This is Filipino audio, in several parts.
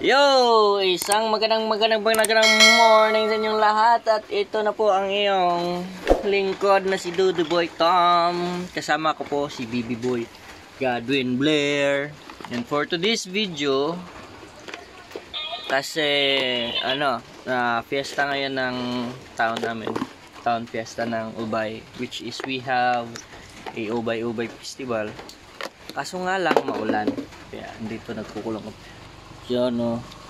Yo! Isang magandang morning sa inyong lahat. At ito na po ang iyong lingkod na si Duduboy Tom. Kasama ko po si Bibi Boy Godwin Blair. And for today's video, kasi fiesta ngayon ng town namin. Town fiesta ng Ubay, which is we have a Ubay festival. Kaso nga lang maulan. Kaya dito nagkukulong ko. Yan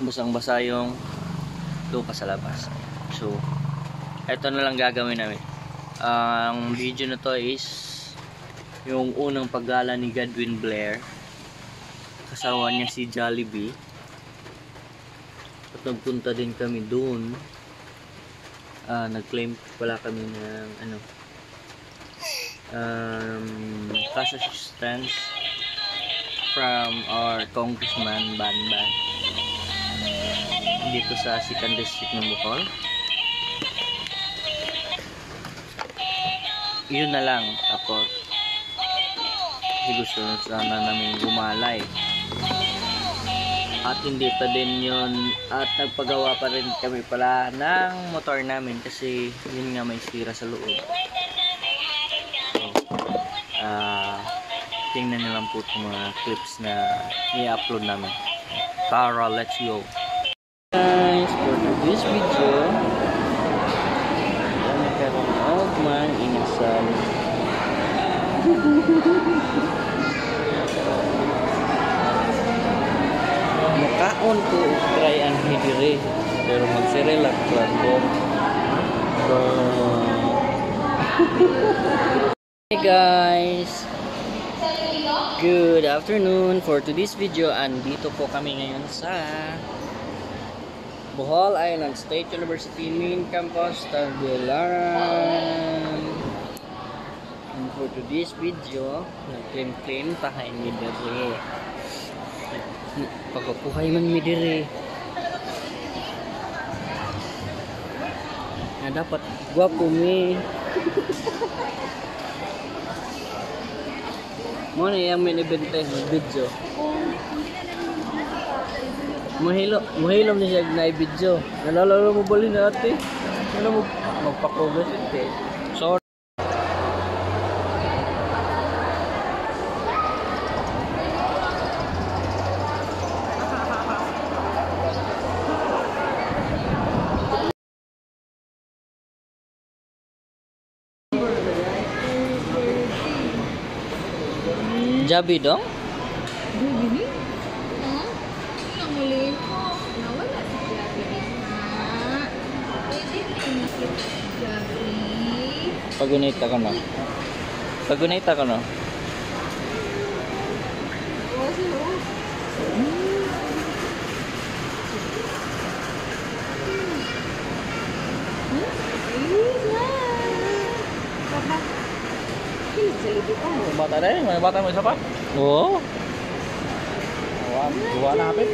basang-basa yung lupa sa labas. So, eto na lang gagawin namin. Ang video na to is yung unang paggala ni Godwin Blair. Kasawa niya si Jollibee. At nagpunta din kami doon. Nag-claim pala kami ng cash assistance from our congressman Banban dito sa Sikan District ng Bohol. Yun na lang. Tapos gusto sana namin gumalay at hindi pa din yun, at nagpagawa pa rin kami pala ng motor namin kasi yun nga may sira sa loob. So, tingnan nyo lang po itong mga clips na i-upload namin. Tara, let's go! Guys, for this video, nagkaroon of man inasal. Makaon ko try ang hidire, pero magsirelak ko. Hey guys! Good afternoon. For today's video, andito po kami ngayon sa Bohol Island State University Main Campus, Tagbilaran. And for today's video, nag-claim tahay mi dire. Pagkapuhay man mi dire. Na dapat gwapo mi. Mo na yung minibente ng video. Mahilom na siya na video. Nalalala mo bali na ate. Ano mo magpakogas ito. Sorry. Jabi dong? Jabi? Yang muli ko. Nawala si Jabi na. Pwede rin si Jabi. Pagunita ka na. Pagunita ka na. Bata rin, may bata mo isa pa? Oo. Gawa natin.